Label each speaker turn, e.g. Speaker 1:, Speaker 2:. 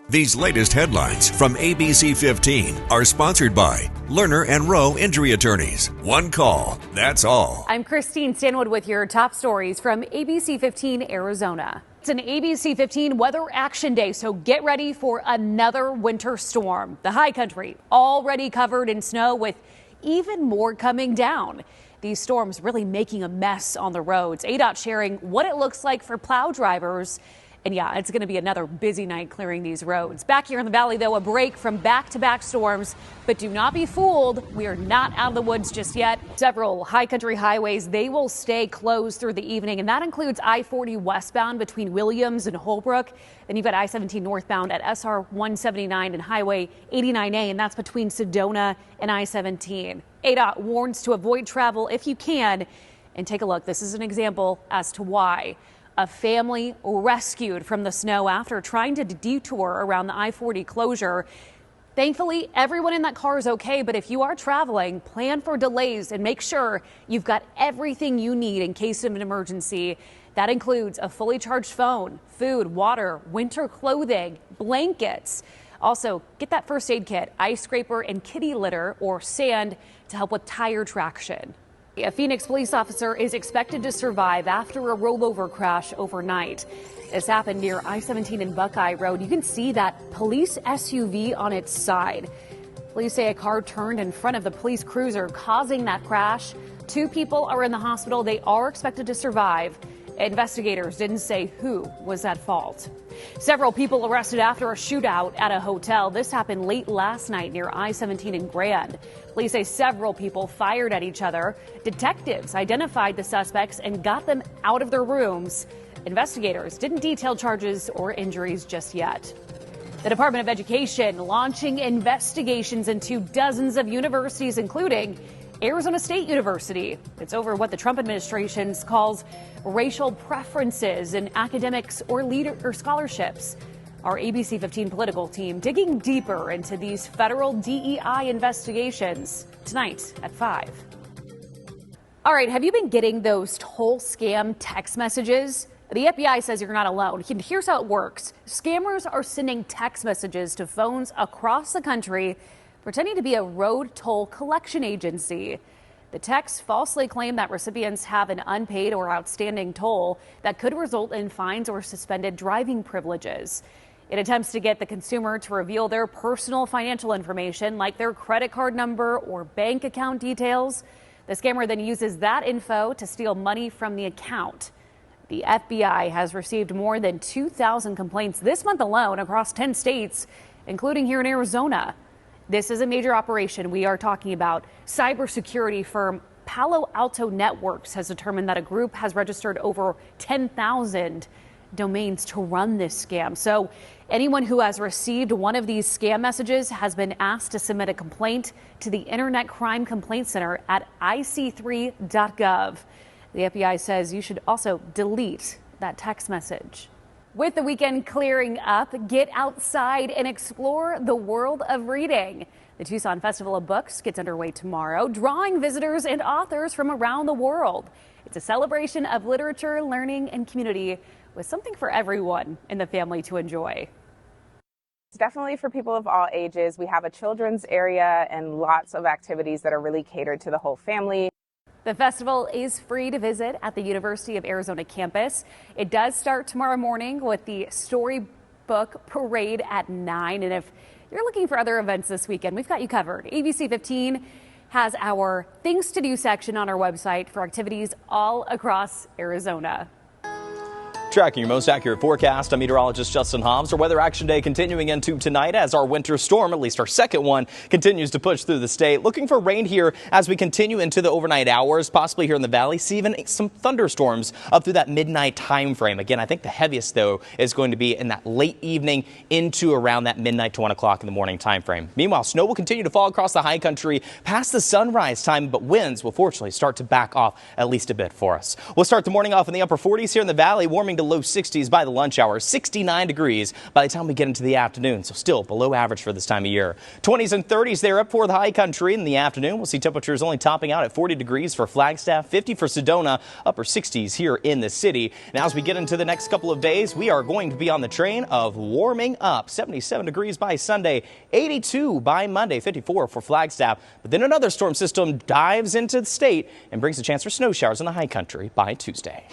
Speaker 1: These latest headlines from ABC15 are sponsored by Lerner and Rowe Injury Attorneys. One call, that's all.
Speaker 2: I'm Christine Stanwood with your top stories from ABC15 Arizona. It's an ABC15 weather action day, so get ready for another winter storm. The high country already covered in snow with even more coming down. These storms really making a mess on the roads. ADOT sharing what it looks like for plow drivers. And yeah, it's going to be another busy night clearing these roads. Back here in the valley, though, a break from back-to-back storms. But do not be fooled. We are not out of the woods just yet. Several high country highways, they will stay closed through the evening. And that includes I-40 westbound between Williams and Holbrook. Then you've got I-17 northbound at SR 179 and Highway 89A. And that's between Sedona and I-17. ADOT warns to avoid travel if you can. And take a look. This is an example as to why. A family rescued from the snow after trying to detour around the I-40 closure. Thankfully, everyone in that car is okay, but if you are traveling, plan for delays and make sure you've got everything you need in case of an emergency. That includes a fully charged phone, food, water, winter clothing, blankets. Also, get that first aid kit, ice scraper and kitty litter or sand to help with tire traction. A Phoenix police officer is expected to survive after a rollover crash overnight. This happened near I-17 and Buckeye Road. You can see that police SUV on its side. Police say a car turned in front of the police cruiser, causing that crash. 2 people are in the hospital. They are expected to survive. Investigators didn't say who was at fault. Several people arrested after a shootout at a hotel. This happened late last night near I-17 in Grand. Police say several people fired at each other. Detectives identified the suspects and got them out of their rooms. Investigators didn't detail charges or injuries just yet. The Department of Education launching investigations into dozens of universities, including Arizona State University. It's over what the Trump administration calls racial preferences in academics or scholarships. Our ABC15 political team digging deeper into these federal DEI investigations tonight at 5. All right, have you been getting those toll scam text messages? The FBI says you're not alone. Here's how it works. Scammers are sending text messages to phones across the country pretending to be a road toll collection agency. The texts falsely claim that recipients have an unpaid or outstanding toll that could result in fines or suspended driving privileges. It attempts to get the consumer to reveal their personal financial information like their credit card number or bank account details. The scammer then uses that info to steal money from the account. The FBI has received more than 2,000 complaints this month alone across 10 states, including here in Arizona. This is a major operation. We are talking about cybersecurity firm Palo Alto Networks has determined that a group has registered over 10,000 domains to run this scam. So anyone who has received one of these scam messages has been asked to submit a complaint to the Internet Crime Complaint Center at ic3.gov. The FBI says you should also delete that text message. With the weekend clearing up, get outside and explore the world of reading. The Tucson Festival of Books gets underway tomorrow, drawing visitors and authors from around the world. It's a celebration of literature, learning, and community with something for everyone in the family to enjoy.
Speaker 3: It's definitely for people of all ages. We have a children's area and lots of activities that are really catered to the whole family.
Speaker 2: The festival is free to visit at the University of Arizona campus. It does start tomorrow morning with the Storybook Parade at 9. And if you're looking for other events this weekend, we've got you covered. ABC15 has our Things to Do section on our website for activities all across Arizona.
Speaker 4: Tracking your most accurate forecast, I'm meteorologist Justin Hobbs. Our weather action day continuing into tonight as our winter storm, at least our second one, continues to push through the state. Looking for rain here as we continue into the overnight hours, possibly here in the valley. See even some thunderstorms up through that midnight time frame. Again, I think the heaviest, though, is going to be in that late evening into around that midnight to 1 o'clock in the morning time frame. Meanwhile, snow will continue to fall across the high country past the sunrise time, but winds will fortunately start to back off at least a bit for us. We'll start the morning off in the upper 40s here in the valley, warming to low 60s by the lunch hour, 69 degrees by the time we get into the afternoon. So still below average for this time of year. 20s and 30s there up for the high country in the afternoon. We'll see temperatures only topping out at 40 degrees for Flagstaff, 50 for Sedona, upper 60s here in the city. Now as we get into the next couple of days, we are going to be on the train of warming up. 77 degrees by Sunday, 82 by Monday, 54 for Flagstaff. But then another storm system dives into the state and brings a chance for snow showers in the high country by Tuesday.